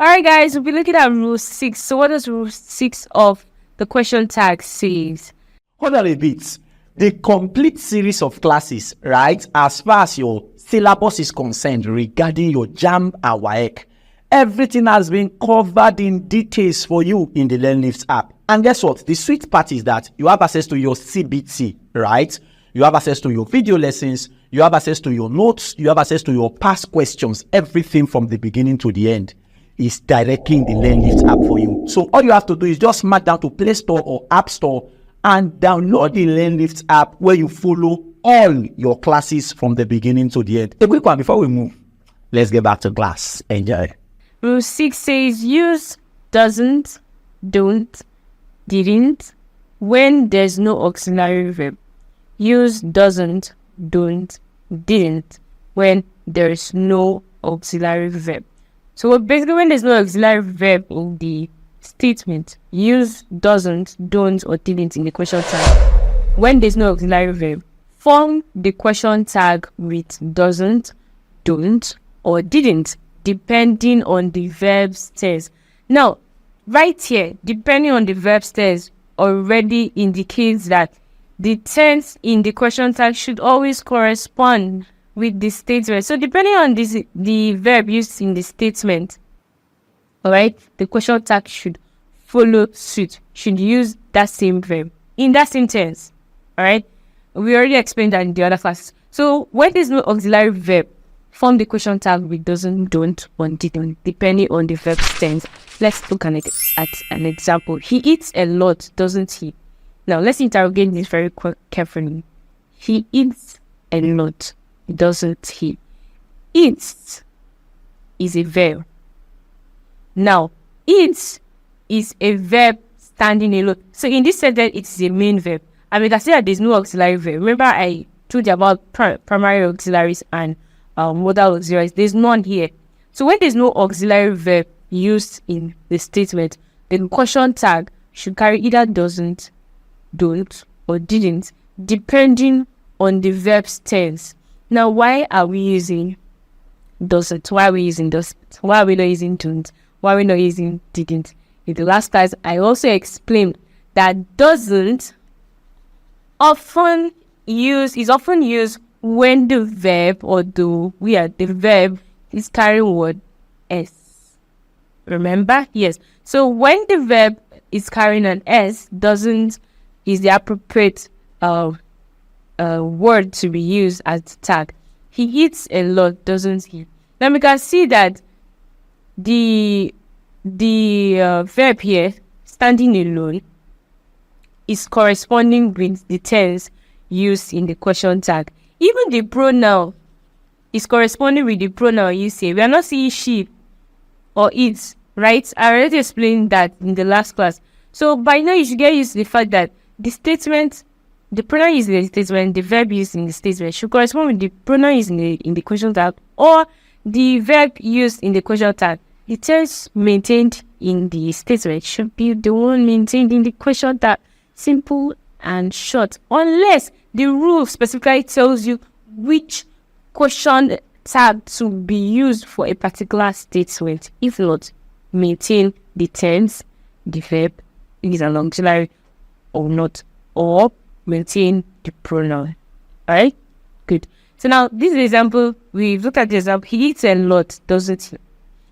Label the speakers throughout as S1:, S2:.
S1: Alright guys, we'll be looking at rule 6. So what does rule 6 of the question tag says?
S2: Hold on a bit. The complete series of classes, right, as far as your syllabus is concerned regarding your JAMB and WAEC, everything has been covered in details for you in the LearnLift app. And guess what? The sweet part is that you have access to your CBT, right? You have access to your video lessons, you have access to your notes, you have access to your past questions, everything from the beginning to the end is directly in the LearnLift app for you. So all you have to do is just mark down to Play Store or App Store and download the LearnLift app where you follow all your classes from the beginning to the end. A quick one before we move. Let's get back to class. Enjoy.
S1: Rule 6 says use doesn't, don't, didn't when there's no auxiliary verb. Use doesn't, don't, didn't when there's no auxiliary verb. So basically when there's no auxiliary verb in the statement, use doesn't, don't, or didn't in the question tag. When there's no auxiliary verb, form the question tag with doesn't, don't, or didn't, depending on the verb's tense. Now, right here, depending on the verb's tense, already indicates that the tense in the question tag should always correspond with the statement. So depending on the verb used in the statement, all right, the question tag should follow suit, should use that same verb in that same tense. All right, we already explained that in the other classes. So when there's no auxiliary verb, form the question tag with doesn't, don't, or didn't, depending on the verb's tense. Let's look at an example. He eats a lot, doesn't he? Now let's interrogate this very carefully. He eats a lot, doesn't he? Eats is a verb. Now, eats is a verb standing alone. So in this sentence, it is a main verb. And we can see that there's no auxiliary verb. Remember, I told you about primary auxiliaries and modal auxiliaries. There's none here. So when there's no auxiliary verb used in the statement, the question tag should carry either doesn't, don't, or didn't, depending on the verb's tense. Now, why are we using doesn't? Why are we using doesn't? Why are we not using don't? Why are we not using didn't? In the last class, I also explained that doesn't is often used when the verb or the verb is carrying word s. Remember? Yes. So when the verb is carrying an s, doesn't is the appropriate word to be used as the tag. He eats a lot, doesn't he? Now we can see that the verb here, standing alone, is corresponding with the tense used in the question tag. Even the pronoun is corresponding with the pronoun used here. We are not seeing she or it, right? I already explained that in the last class. So by now you should get used to the fact that the statement, the pronoun used in the statement, the verb used in the statement should correspond with the pronoun used in the question tag or the verb used in the question tag. The tense maintained in the statement should be the one maintained in the question tag. Simple and short, unless the rule specifically tells you which question tag to be used for a particular statement. If not, maintain the tense, the verb, is an auxiliary or not, or maintain the pronoun. Alright, good. So now this is an example. We've looked at the example. He eats a lot, doesn't he?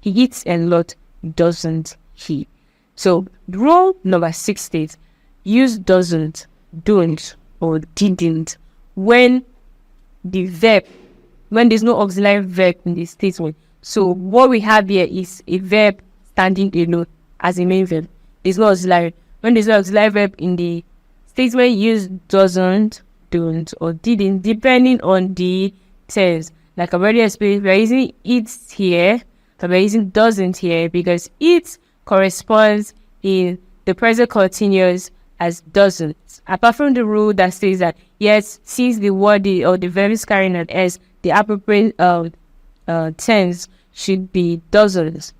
S1: He eats a lot, doesn't he? So rule number 6 states use doesn't, don't, or didn't when there's no auxiliary verb in the statement. So what we have here is a verb standing alone as a main verb. There's no auxiliary. When there's no auxiliary verb in the statement, use doesn't, don't, or didn't, depending on the tense. Like I've already explained, we're using it here, but we're using doesn't here because it corresponds in the present continuous as doesn't. Apart from the rule that says that yes, since the word or the verb is carrying an s, the appropriate tense should be doesn't.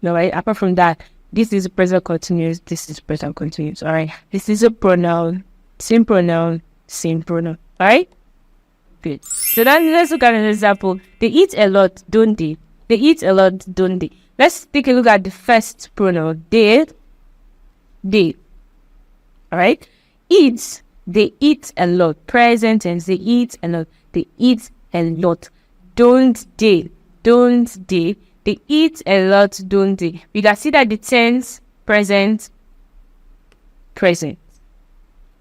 S1: All right. Apart from that, this is a present continuous. This is present continuous. All right. This is a pronoun, same pronoun, same pronoun. All right. Good. So then let's look at an example. They eat a lot, don't they? They eat a lot, don't they? Let's take a look at the first pronoun, they. All right. Eat, they eat a lot. Present tense, they eat a lot. They eat a lot. Don't they? They eat a lot, don't they? We can see that the tense present.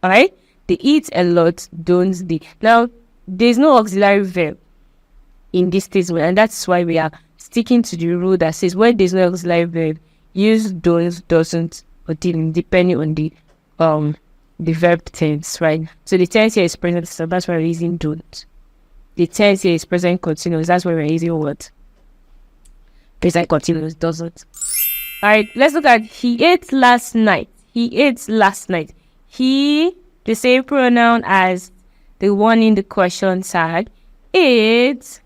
S1: All right. They eat a lot, don't they? Now, there's no auxiliary verb in this statement, and that's why we are sticking to the rule that says when there's no auxiliary verb, use don't, doesn't, or didn't, depending on the verb tense, right? So the tense here is present, so that's why we're using don't. The tense here is present continuous, that's why we're using what? Present continuous, doesn't. All right, let's look at he ate last night. He ate last night. He, the same pronoun as the one in the question tag, ate.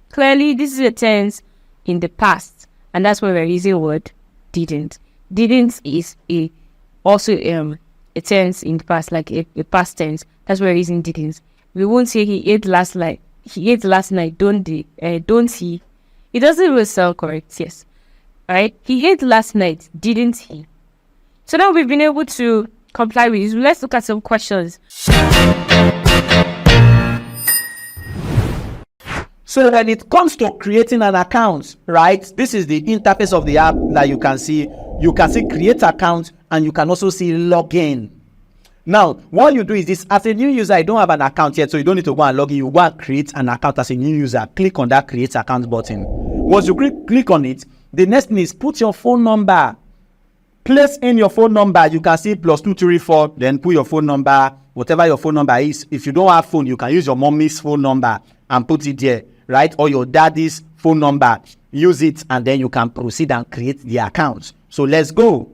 S1: Clearly, this is a tense in the past, and that's why we're using word didn't. Didn't is also a tense in the past, like a past tense. That's why we're using didn't. We won't say he ate last night. He ate last night, don't he? It doesn't even sound correct, yes. Alright, he ate last night, didn't he? So now we've been able to comply with this. Let's look at some questions.
S2: So when it comes to creating an account, right, this is the interface of the app that you can see. You can see create account, and you can also see login. Now, what you do is this: as a new user, you don't have an account yet, so you don't need to go and log in. You go and create an account as a new user. Click on that create account button. Once you click on it, the next thing is put your phone number. Place in your phone number. You can see +234. Then put your phone number, whatever your phone number is. If you don't have phone, you can use your mommy's phone number and put it there, right? Or your daddy's phone number. Use it, and then you can proceed and create the account. So let's go.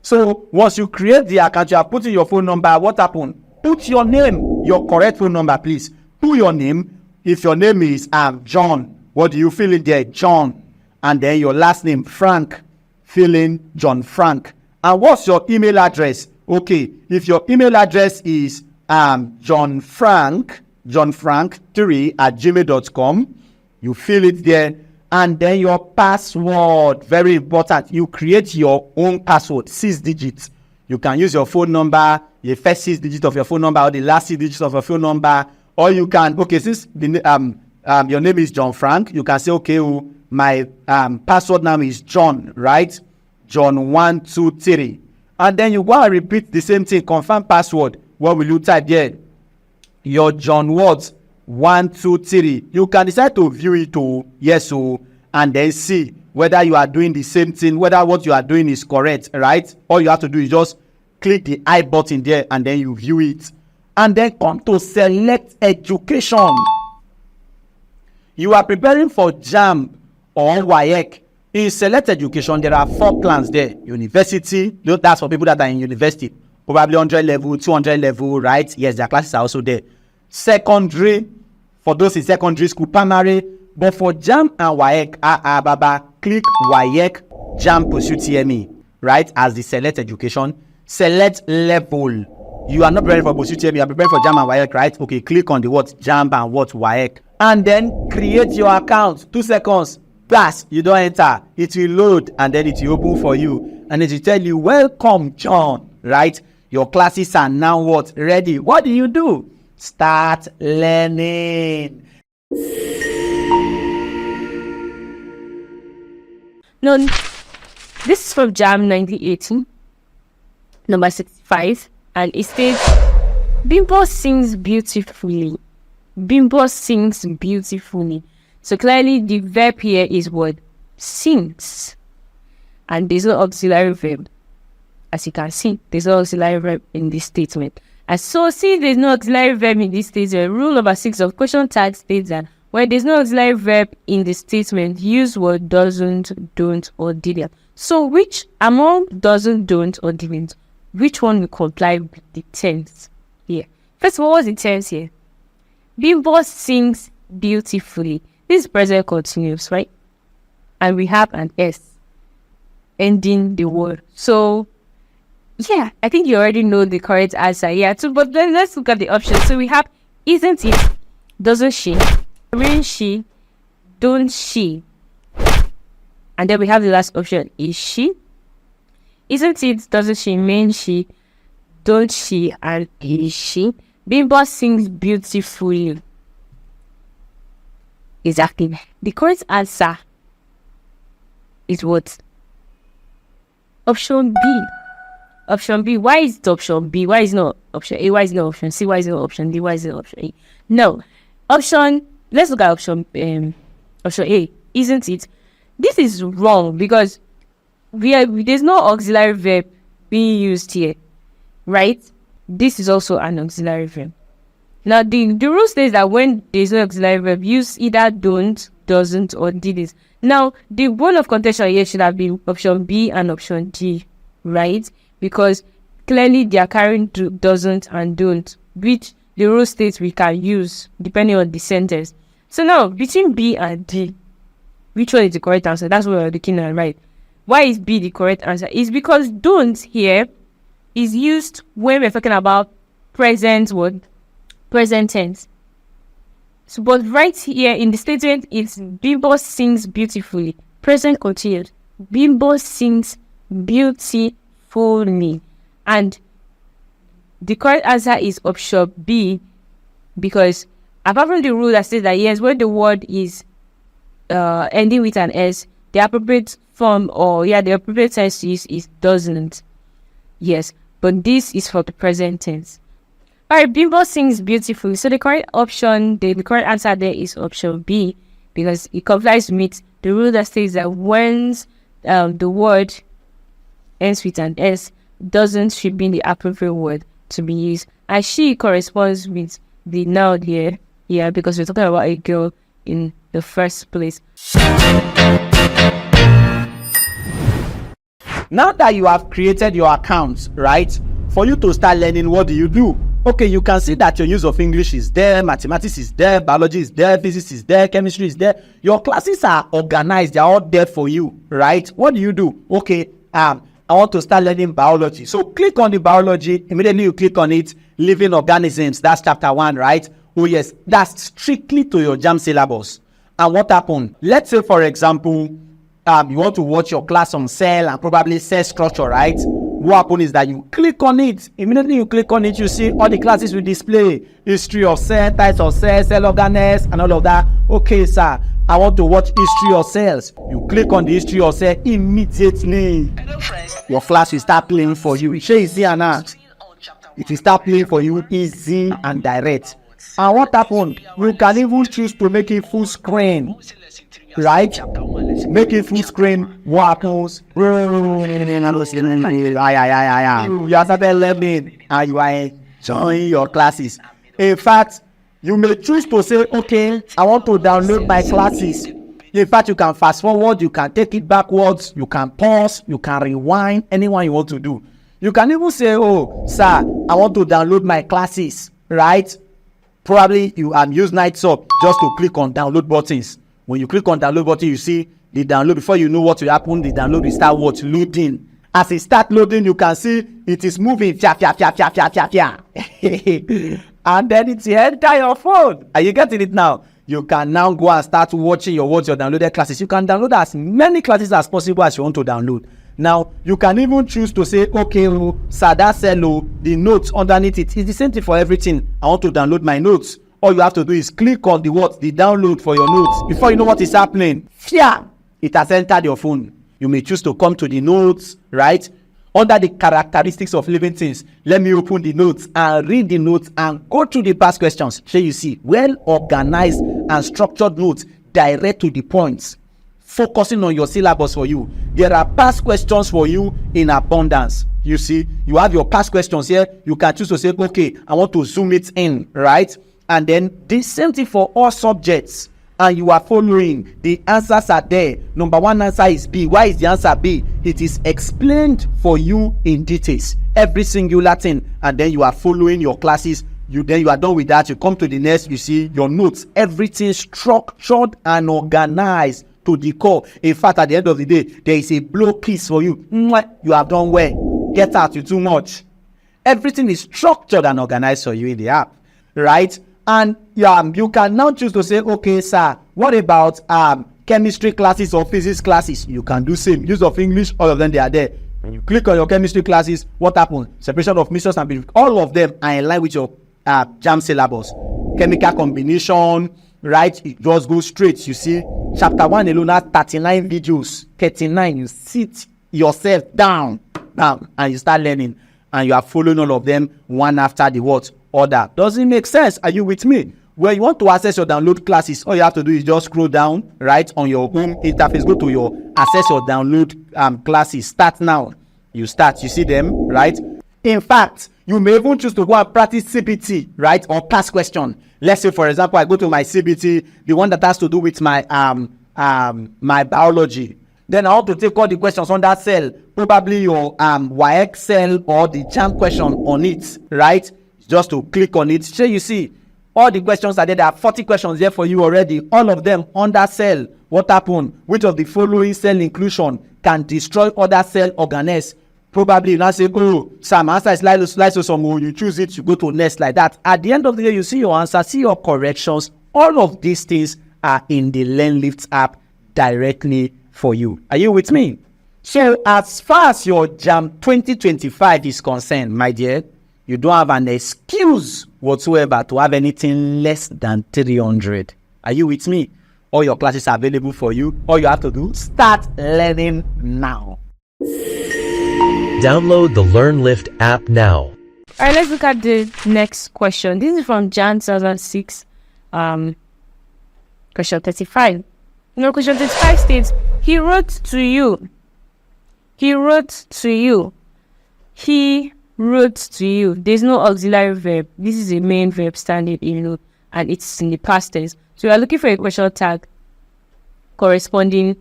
S2: So once you create the account, you have put in your phone number. What happened? Put your name, your correct phone number, please. Put your name. If your name is John, what do you fill in there? John. And then your last name, Frank. Fill in John Frank. And what's your email address? Okay, if your email address is johnfrank3@gmail.com, you fill it there. And then your password, very important. You create your own password, 6 digits. You can use your phone number, the first 6 digits of your phone number, or the last 6 digits of your phone number. Or you can, okay, since your name is John Frank, you can say, okay, my password name is John, right? John 123. And then you go and repeat the same thing, confirm password. What will you type there? Your John what? 123. You can decide to view it to yes and then see whether you are doing the same thing, whether what you are doing is correct, right? All you have to do is just click the I button there, and then you view it, and then come to select education. You are preparing for JAMB or WAEC. In select education, there are 4 plans there. University, that's for people that are in university, probably 100 level, 200 level, right? Yes, their classes are also there. Secondary, for those in secondary school, primary. But for JAMB and WAEC, click WAEC JAMB Pursue TME, right? As the select education. Select level. You are not preparing for Pursue TME, you are preparing for JAMB and WAEC, right? Okay, click on the what JAMB and what WAEC. And then create your account. 2 seconds. Plus, you don't enter. It will load, and then it will open for you. And it will tell you, welcome, John, right? Your classes are now what? Ready. What do? Start learning.
S1: No, this is from JAMB 1918, number 65, and it states, Bimbo sings beautifully. Bimbo sings beautifully. So clearly the verb here is what? Sings. And there's no auxiliary verb. As you can see, there's no auxiliary verb in this statement. And so, since there's no auxiliary verb in this statement, rule number 6 of question tag states that when there's no auxiliary verb in the statement, use what? Doesn't, don't, or didn't. So, which among doesn't, don't, or didn't, which one will comply with the tense here? First of all, what's the tense here? Bimbo sings beautifully. This is present continuous, right? And we have an S ending the word. So, yeah, I think you already know the correct answer. Yeah, too. But then let's look at the options. So we have isn't it, doesn't she, isn't she, don't she, And then we have the last option, is she. Isn't it, doesn't she, mean she, don't she, and is she. Bimbo sings beautifully. Exactly. The correct answer is what? Option B. Option B. Why is it option B? Why is it not option A? Why is it not option C? Why is it not option D? Why is it not option E? No. Let's look at option A. Isn't it? This is wrong because there's no auxiliary verb being used here, right? This is also an auxiliary verb. Now, the rule says that when there's no auxiliary verb, use either don't, doesn't, or didn't. Now, the bone of contention here should have been option B and option D, right? Because clearly they are carrying doesn't and don't, which the rule states we can use depending on the sentence. So now, between B and D, which one is the correct answer? That's what we're looking at, right? Why is B the correct answer? It's because don't here is used when we're talking about present tense. So, but right here in the statement, it's Bimbo sings beautifully. Present continued. Bimbo sings beautifully. And the correct answer is option B, because apart from the rule that says that yes, when the word is ending with an S, the appropriate form the appropriate tense to use is doesn't. Yes, but this is for the present tense. Alright, Bimbo sings beautifully. So the correct option, the correct answer there is option B, because it complies with the rule that says that when the word ends with an S, doesn't should be the appropriate word to be used. And she corresponds with the noun here, because we're talking about a girl in the first place.
S2: Now that you have created your account, right, for you to start learning, what do? Okay, you can see that your use of English is there, mathematics is there, biology is there, physics is there, chemistry is there. Your classes are organized, they're all there for you, right? What do? Okay, I want to start learning biology. So click on the biology, immediately you click on it, living organisms, that's chapter 1, right? Oh yes, that's strictly to your JAMB syllabus. And what happened? Let's say, for example, you want to watch your class on cell and probably cell structure, right? What happens is that you click on it. Immediately you click on it, you see all the classes will display. History of cell, types of cells, cell organelles, and all of that. Okay, sir, I want to watch history of cells. You click on the history of cells immediately. Hello, friends. Your class will start playing for you. It will start playing for you easy and direct. And what happened? You can even choose to make it full screen. Right? Make it full screen. What happens? You are started learning and you are enjoying your classes. In fact, you may choose to say, okay, I want to download my classes. In fact, you can fast forward, you can take it backwards, you can pause, you can rewind, anyone you want to do. You can even say, oh, sir, I want to download my classes, right? Probably you use Nightsub just to click on download buttons. When you click on download button, you see the download. Before you know what will happen, the download will start loading. As it start loading, you can see it is moving. And then it's enter your phone. Are you getting it now? You can now go and start watching your downloaded classes. You can download as many classes as possible as you want to download. Now, you can even choose to say, okay, sir, that's the notes underneath it. It's the same thing for everything. I want to download my notes. All you have to do is click on the download for your notes. Before you know what is happening, it has entered your phone. You may choose to come to the notes, right? Under the characteristics of living things, let me open the notes and read the notes and go through the past questions. So you see, well organized and structured notes, direct to the points, focusing on your syllabus for you. There are past questions for you in abundance. You see, you have your past questions here. You can choose to say, okay, I want to zoom it in, right? And then the same thing for all subjects, and you are following. The answers are there. Number 1 answer is B. Why is the answer B? It is explained for you in details, every singular thing, and then you are following your classes. You are done with that. You come to the next, you see your notes, everything structured and organized to the core. In fact, at the end of the day, there is a blow kiss for you. You have done well. Get out, you too much. Everything is structured and organized for you in the app, right? And you can now choose to say, okay, sir, what about chemistry classes or physics classes, you can do same. Use of English, all of them, they are there. When you click on your chemistry classes, what happens? Separation of mixtures and purification, all of them are in line with your JAMB syllabus. Chemical combination, right? It just goes straight. You see, chapter 1 alone has 39 videos. 39, you sit yourself down, and you start learning, and you are following all of them one after the what? Other. Does it make sense? Are you with me? When you want to access your download classes, all you have to do is just scroll down, right, on your home interface, go to your access your download classes. Start now. You start, you see them, right? In fact, you may even choose to go and practice CBT, right, or past question. Let's say, for example, I go to my CBT, the one that has to do with my my biology. Then I want to take all the questions on that cell, probably your WAEC cell or the JAMB question on it, right? Just to click on it. So you see, all the questions are there. There are 40 questions there for you already. All of them on that cell. What happened? Which of the following cell inclusion can destroy other cell organelles? Probably you now say, oh, some answer is lysosomal. You choose it, you go to next like that. At the end of the day, you see your answer, see your corrections. All of these things are in the LearnLift app directly for you. Are you with me? So as far as your JAMB 2025 is concerned, my dear, you don't have an excuse whatsoever to have anything less than 300. Are you with me? All your classes are available for you. All you have to do, start learning now.
S3: Download the LearnLift app now.
S1: All right, let's look at the next question. This is from Jan 2006, question 35. Question 35 states, he wrote to you. He wrote to you. He wrote to you. There's no auxiliary verb. This is a main verb standing in, and it's in the past tense. So we are looking for a question tag corresponding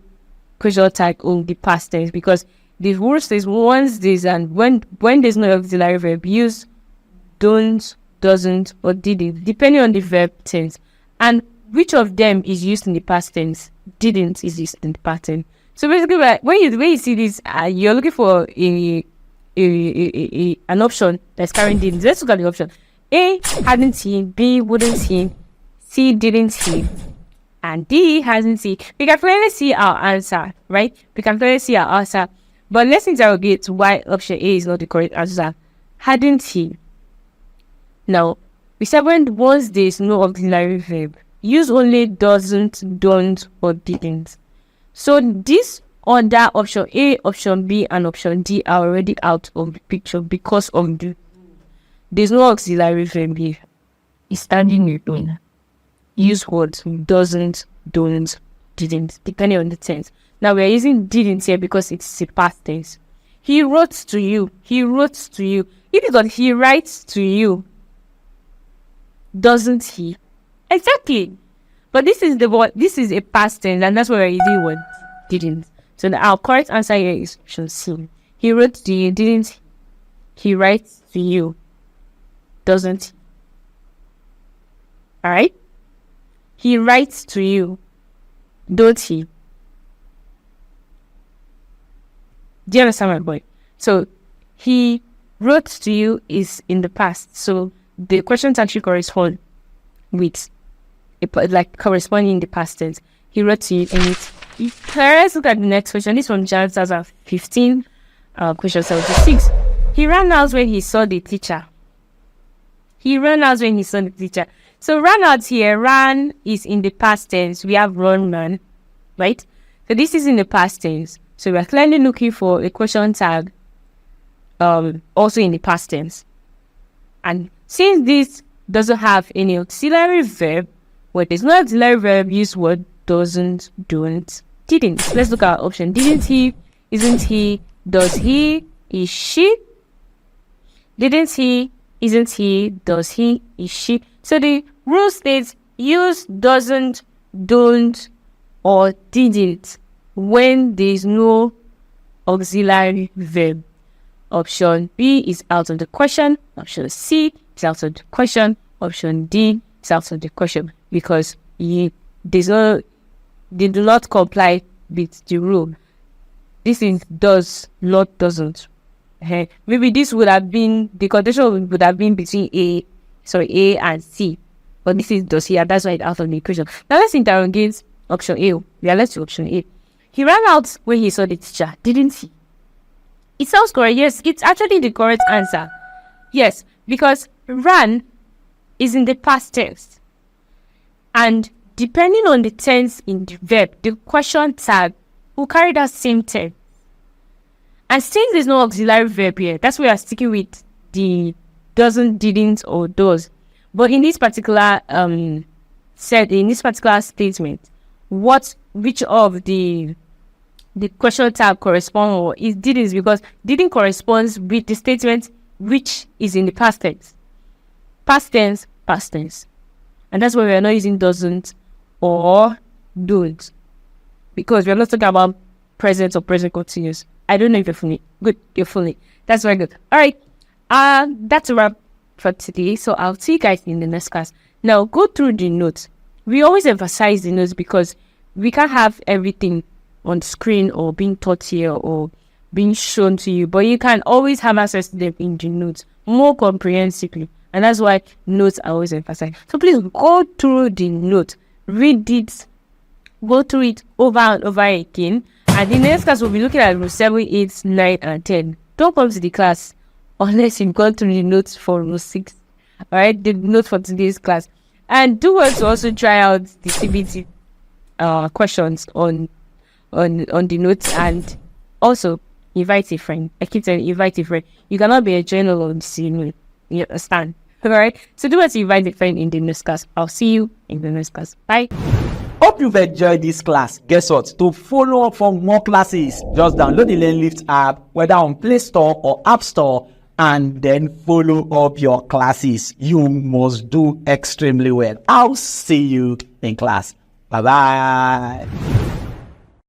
S1: question tag on the past tense, because the rule says once there's and when there's no auxiliary verb, use don't, doesn't, or didn't, depending on the verb tense. And which of them is used in the past tense? Didn't is used in the past tense. So basically, when you see this, you're looking for an option that's carrying didn't. Let's look at the option. A, hadn't he. B, wouldn't he. C, didn't he. And D, hasn't he. We can clearly see our answer, right? We can clearly see our answer. But let's interrogate why option A is not the correct answer. Hadn't he. Now, we said once there is no auxiliary verb, use only doesn't, don't, or didn't. So this other option A, option B, and option D are already out of the picture because of there's no auxiliary verb here. It's standing alone. Use words doesn't, don't, didn't, depending on the tense. Now we are using didn't here because it's a past tense. He wrote to you. He wrote to you. If you got he writes to you, doesn't he? Exactly. But this is the word. This is a past tense, and that's why we're using word didn't. So our correct answer here is option C. He wrote to you, didn't he? Writes to you, doesn't he? All right. He writes to you, don't he? Do you understand my point? So he wrote to you is in the past. So the questions actually correspond with corresponding in the past tense. He wrote to you, and it's. Let's look at the next question. This is from Jan 2015, question 76. He ran out when he saw the teacher. He ran out when he saw the teacher. So ran out here, ran is in the past tense. We have run, man, right? So this is in the past tense. So we are clearly looking for a question tag also in the past tense. And since this doesn't have any auxiliary verb, where there's no auxiliary verb, use word doesn't, don't, didn't. Let's look at our option. Didn't he? Isn't he? Does he? Is she? Didn't he? Isn't he? Does he? Is she? So the rule states use doesn't, don't, or didn't when there is no auxiliary verb. Option B is out of the question. Option C is out of the question. Option D is out of the question because they do not comply with the rule. This is does, not doesn't. Maybe this would have been, the condition would have been between A and C. But this is does here, that's why it's out of the equation. Now let's interrogate Option A. We are left with option A. He ran out when he saw the teacher, didn't he? It sounds correct. Yes, it's actually the correct answer. Yes, because ran is in the past tense. And depending on the tense in the verb, the question tag will carry that same tense. And since there's no auxiliary verb here, that's why we are sticking with the doesn't, didn't, or does. But in this particular statement, which of the question tag correspond, or it didn't, because didn't corresponds with the statement which is in the past tense. Past tense. And that's why we are not using doesn't or don't, because we are not talking about present or present continuous. I don't know if you're fully good. You're fully. That's very good. All right. That's a wrap for today. So I'll see you guys in the next class. Now go through the notes. We always emphasize the notes because we can't have everything on screen or being taught here or being shown to you, but you can always have access to them in the notes more comprehensively. And that's why notes are always emphasized. So please go through the note, read it, go through it over and over again. And the next class we'll be looking at rule 7, 8, 9, and 10. Don't come to the class unless you've gone through the notes for rule 6. Alright, the note for today's class. And do want to also try out the CBT questions on the notes, and also invite a friend. I keep telling you, invite a friend. You cannot be a journal on the scene. You understand? Alright, so do want to invite a friend in the next class. I'll see you in the next class. Bye.
S2: Hope you've enjoyed this class. Guess what? To follow up for more classes, just download the LearnLift app, whether on Play Store or App Store, and then follow up your classes. You must do extremely well. I'll see you in class. Bye-bye.